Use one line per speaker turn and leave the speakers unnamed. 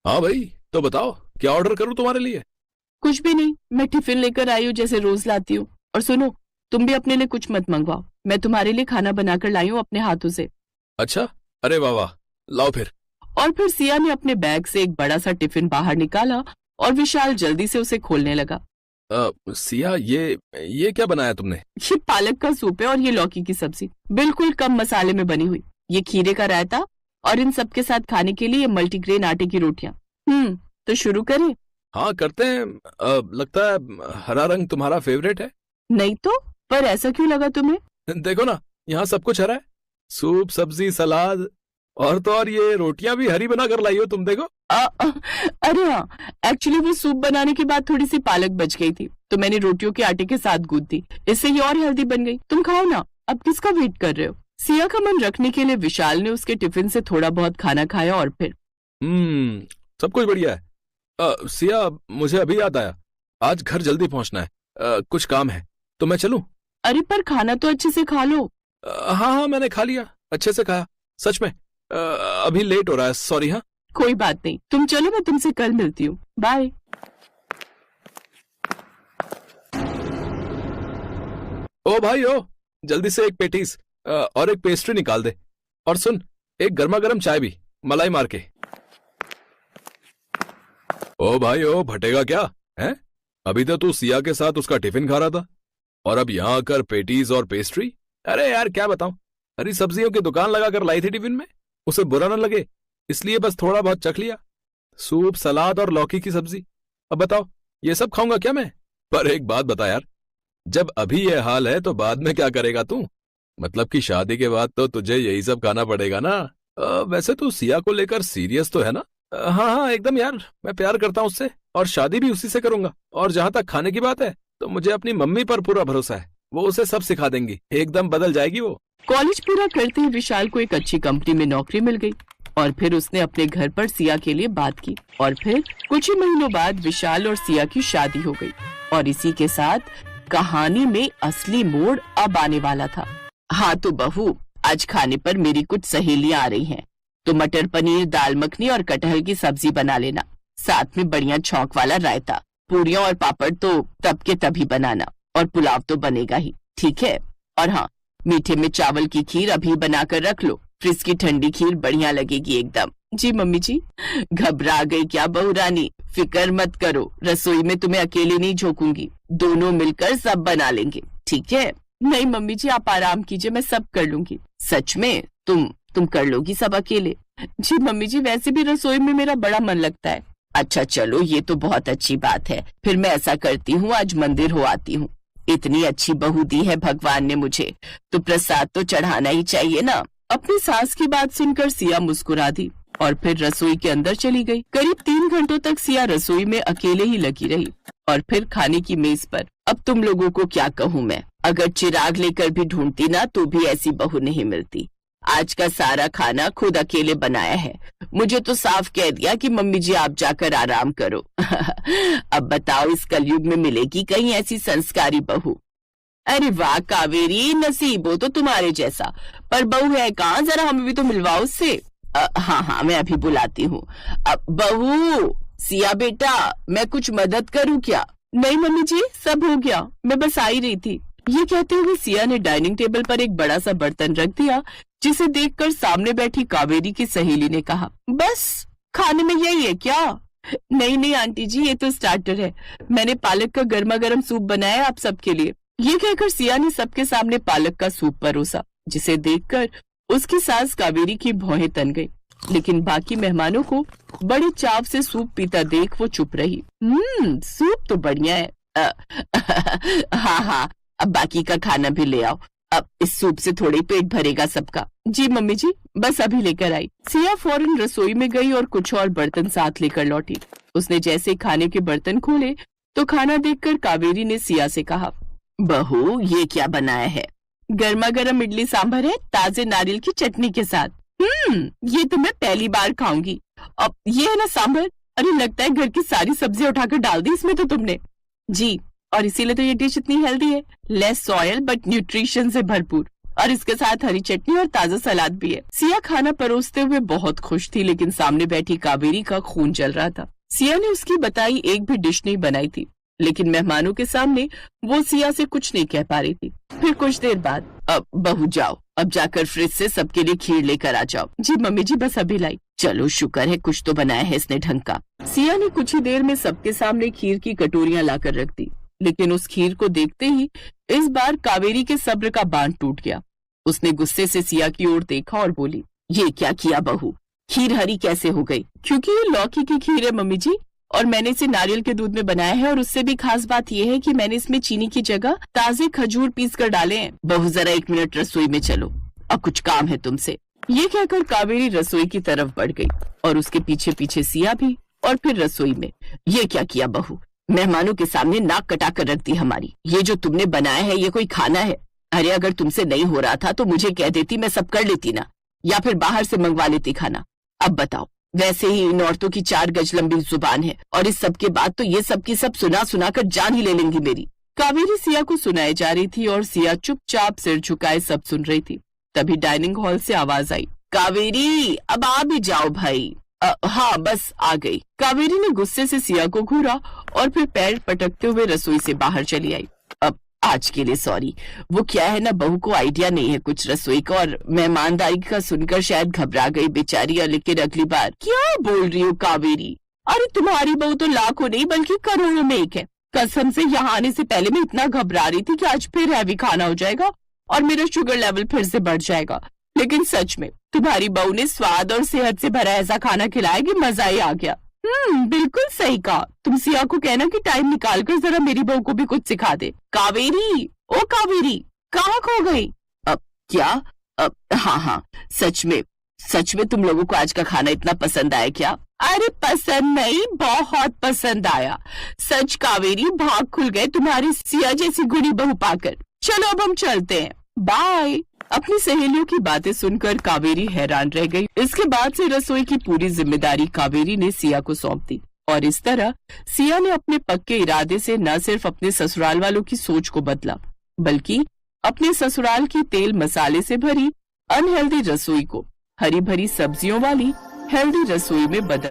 हाँ भाई, तो बताओ क्या ऑर्डर करूँ तुम्हारे लिए।
कुछ भी नहीं, मैं टिफिन लेकर आई हूँ जैसे रोज लाती हूँ। और सुनो, तुम भी अपने लिए कुछ मत मंगवाओ, मैं तुम्हारे लिए खाना बनाकर लाई हूँ अपने हाथों से।
अच्छा, अरे वाह वाह, लाओ फिर।
और फिर सिया ने अपने बैग से एक बड़ा सा टिफिन बाहर निकाला और विशाल जल्दी से उसे खोलने लगा।
सिया, ये क्या बनाया तुमने।
ये पालक का सूप है और ये लौकी की सब्जी, बिल्कुल कम मसाले में बनी हुई। ये खीरे का रायता और इन सब के साथ खाने के लिए ये मल्टीग्रेन आटे की रोटियां। तो शुरू करें?
हाँ करते हैं। लगता है हरा रंग तुम्हारा फेवरेट है।
नहीं तो, पर ऐसा क्यों लगा तुम्हें?
देखो ना, यहाँ सब कुछ हरा है। सूप, सब्जी, सलाद और तो और ये रोटियां भी हरी बना कर लाई हो तुम, देखो।
अरे हाँ, एक्चुअली वो सूप बनाने के बाद थोड़ी सी पालक बच गई थी, तो मैंने रोटियों के आटे के साथ गूंथ दी। इससे ये और हेल्दी बन गई। तुम खाओ ना, अब किसका वेट कर रहे हो? सिया का मन रखने के लिए विशाल ने उसके टिफिन से थोड़ा बहुत खाना खाया और फिर
सब कुछ बढ़िया है। सिया, मुझे अभी याद आया, आज घर जल्दी पहुंचना है। कुछ काम है, तो मैं चलूं?
अरे पर खाना तो अच्छे से खा लो।
हाँ हाँ, मैंने खा लिया, अच्छे से खाया, सच में। अभी लेट हो रहा है, सॉरी। हाँ
कोई बात नहीं, तुम चलो, मैं तुमसे कल मिलती हूँ। बाय।
ओ भाई ओ, जल्दी से एक पेटीज और एक पेस्ट्री निकाल दे। और सुन, एक गर्मा गर्म चाय भी, मलाई मार के। ओ भाई ओ, भटेगा क्या है? अभी तो तू सिया के साथ उसका टिफिन खा रहा था और अब यहाँ आकर पेटीज और पेस्ट्री। अरे यार क्या बताऊं, हरी सब्जियों की दुकान लगा कर लाई थी टिफिन में, उसे बुरा न लगे इसलिए बस थोड़ा बहुत चख लिया। सूप, सलाद और लौकी की सब्जी। अब बताओ, ये सब खाऊंगा क्या मैं? पर एक बात बता यार, जब अभी ये हाल है तो बाद में क्या करेगा तू? मतलब कि शादी के बाद तो तुझे यही सब खाना पड़ेगा ना। वैसे तू सिया को लेकर सीरियस तो है ना? हाँ हाँ एकदम यार, मैं प्यार करता हूँ उससे और शादी भी उसी से करूंगा। और जहां तक खाने की बात है तो मुझे अपनी मम्मी पर पूरा भरोसा है, वो उसे सब सिखा देंगी, एकदम बदल जाएगी वो।
कॉलेज पूरा करते ही विशाल को एक अच्छी कंपनी में नौकरी मिल गई और फिर उसने अपने घर पर सिया के लिए बात की और फिर कुछ ही महीनों बाद विशाल और सिया की शादी हो गई। और इसी के साथ कहानी में असली मोड़ अब आने वाला था। हाँ तो बहू, आज खाने पर मेरी कुछ सहेलियां आ रही हैं, तो मटर पनीर, दाल मखनी और कटहल की सब्जी बना लेना, साथ में बढ़िया छौंक वाला रायता। पूरियां और पापड़ तो तब के तभी बनाना और पुलाव तो बनेगा ही, ठीक है? और हाँ, मीठे में चावल की खीर अभी बनाकर रख लो, फ्रिज की ठंडी खीर बढ़िया लगेगी एकदम। जी मम्मी जी। घबरा गई क्या बहू रानी? फिक्र मत करो, रसोई में तुम्हें अकेले नहीं झोंकूंगी, दोनों मिलकर सब बना लेंगे, ठीक है? नहीं मम्मी जी, आप आराम कीजिए, मैं सब कर लूंगी। सच में? तुम कर लोगी सब अकेले? जी मम्मी जी, वैसे भी रसोई में मेरा बड़ा मन लगता है। अच्छा चलो, ये तो बहुत अच्छी बात है। फिर मैं ऐसा करती हूँ, आज मंदिर हो आती हूँ। इतनी अच्छी बहू दी है भगवान ने मुझे, तो प्रसाद तो चढ़ाना ही चाहिए ना। अपनी सास की बात सुनकर सिया मुस्कुरा दी और फिर रसोई के अंदर चली गई। करीब 3 घंटों तक सिया रसोई में अकेले ही लगी रही और फिर खाने की मेज पर, अब तुम लोगों को क्या कहूँ मैं, अगर चिराग लेकर भी ढूंढती ना तो भी ऐसी बहू नहीं मिलती। आज का सारा खाना खुद अकेले बनाया है, मुझे तो साफ कह दिया कि मम्मी जी आप जाकर आराम करो। अब बताओ, इस कलयुग में मिलेगी कहीं ऐसी संस्कारी बहू? अरे वाह कावेरी, नसीब हो तो तुम्हारे जैसा, पर बहू है कहाँ, जरा हमें भी तो मिलवाओ उससे। हाँ हाँ, मैं अभी बुलाती हूँ। अब बहू, सिया बेटा, मैं कुछ मदद करूँ क्या? नहीं मम्मी जी, सब हो गया, मैं बस आ ही रही थी। ये कहते हुए सिया ने डाइनिंग टेबल पर एक बड़ा सा बर्तन रख दिया, जिसे देखकर सामने बैठी कावेरी की सहेली ने कहा, बस खाने में यही है क्या? नहीं नहीं आंटी जी, ये तो स्टार्टर है, मैंने पालक का गर्मा गर्म सूप बनाया है आप सबके लिए। ये कहकर सिया ने सबके सामने पालक का सूप परोसा, जिसे देखकर उसकी सास कावेरी की भौहें तन गई, लेकिन बाकी मेहमानों को बड़े चाव से सूप पीता देख वो चुप रही। सूप तो बढ़िया है। हाँ हाँ, अब बाकी का खाना भी ले आओ, अब इस सूप से थोड़े पेट भरेगा सबका। जी मम्मी जी, बस अभी लेकर आई। सिया फौरन रसोई में गई और कुछ और बर्तन साथ लेकर लौटी। उसने जैसे खाने के बर्तन खोले तो खाना देखकर कावेरी ने सिया से कहा, बहू ये क्या बनाया है? गर्मा गर्म इडली सांभर है, ताजे नारियल की चटनी के साथ। ये तो मैं पहली बार खाऊंगी। अब ये है ना सांभर? अरे लगता है घर की सारी सब्जियां उठाकर डाल दी इसमें तो तुमने। जी, और इसीलिए तो ये डिश इतनी हेल्दी है, लेस ऑयल बट न्यूट्रिशन से भरपूर। और इसके साथ हरी चटनी और ताजा सलाद भी है। सिया खाना परोसते हुए बहुत खुश थी, लेकिन सामने बैठी कावेरी का खून जल रहा था। सिया ने उसकी बताई एक भी डिश नहीं बनाई थी, लेकिन मेहमानों के सामने वो सिया से कुछ नहीं कह पा रही थी। फिर कुछ देर बाद, अब बहू जाओ, अब जाकर फ्रिज से सबके लिए खीर लेकर आ जाओ। जी मम्मी जी, बस अभी लाई। चलो शुक्र है कुछ तो बनाया है इसने ढंग का। सिया ने कुछ ही देर में सबके सामने खीर की कटोरियां लाकर रख दी, लेकिन उस खीर को देखते ही इस बार कावेरी के सब्र का बांध टूट गया। उसने गुस्से से सिया की ओर देखा और बोली, ये क्या किया बहू, खीर हरी कैसे हो गई? क्योंकि ये लौकी की खीर है मम्मी जी, और मैंने इसे नारियल के दूध में बनाया है, और उससे भी खास बात यह है कि मैंने इसमें चीनी की जगह ताजे खजूर पीस कर डाले हैं। बहू जरा 1 मिनट रसोई में चलो, अब कुछ काम है तुमसे। ये कहकर कावेरी रसोई की तरफ बढ़ गई और उसके पीछे पीछे सिया भी, और फिर रसोई में। ये क्या किया बहू, मेहमानों के सामने नाक कटा कर रख दी हमारी। ये जो तुमने बनाया है ये कोई खाना है? अरे अगर तुमसे नहीं हो रहा था तो मुझे कह देती, मैं सब कर लेती ना, या फिर बाहर से मंगवा लेती खाना। अब बताओ, वैसे ही इन औरतों की 4 गज लंबी जुबान है, और इस सब के बाद तो ये सब की सब सुना सुना कर जान ही ले लेंगी मेरी। कावेरी सिया को सुनाई जा रही थी और सिया चुपचाप सिर झुकाए सब सुन रही थी। तभी डाइनिंग हॉल से आवाज आई, कावेरी अब आ भी जाओ भाई। हाँ बस आ गई। कावेरी ने गुस्से से सिया को घूरा और फिर पैर पटकते हुए रसोई से बाहर चली आई। अब आज के लिए सॉरी, वो क्या है ना, बहू को आइडिया नहीं है कुछ रसोई का, और मेहमानदारी का सुनकर शायद घबरा गई बेचारी। लेकिन अगली बार। क्या बोल रही हो कावेरी? अरे तुम्हारी बहू तो लाखों नहीं बल्कि करोड़ों में एक है। कसम से यहाँ आने से पहले मैं इतना घबरा रही थी कि आज फिर हैवी खाना हो जाएगा और मेरा शुगर लेवल फिर से बढ़ जाएगा। लेकिन सच में तुम्हारी बहू ने स्वाद और सेहत से भरा ऐसा खाना खिलाया कि मजा ही आ गया। बिल्कुल सही कहा। तुम सिया को कहना कि टाइम निकाल कर जरा मेरी बहू को भी कुछ सिखा दे। कावेरी, ओ कावेरी, कहाँ खो गई? अब क्या? हाँ, सच में तुम लोगों को आज का खाना इतना पसंद आया क्या? अरे पसंद नहीं, बहुत पसंद आया। सच कावेरी, भाग खुल गए तुम्हारी सिया जैसी गुणी बहू पाकर। चलो अब हम चलते हैं, बाय। अपनी सहेलियों की बातें सुनकर कावेरी हैरान रह गई। इसके बाद से रसोई की पूरी जिम्मेदारी कावेरी ने सिया को सौंप दी, और इस तरह सिया ने अपने पक्के इरादे से न सिर्फ अपने ससुराल वालों की सोच को बदला, बल्कि अपने ससुराल की तेल मसाले से भरी अनहेल्दी रसोई को हरी भरी सब्जियों वाली हेल्दी रसोई में बदल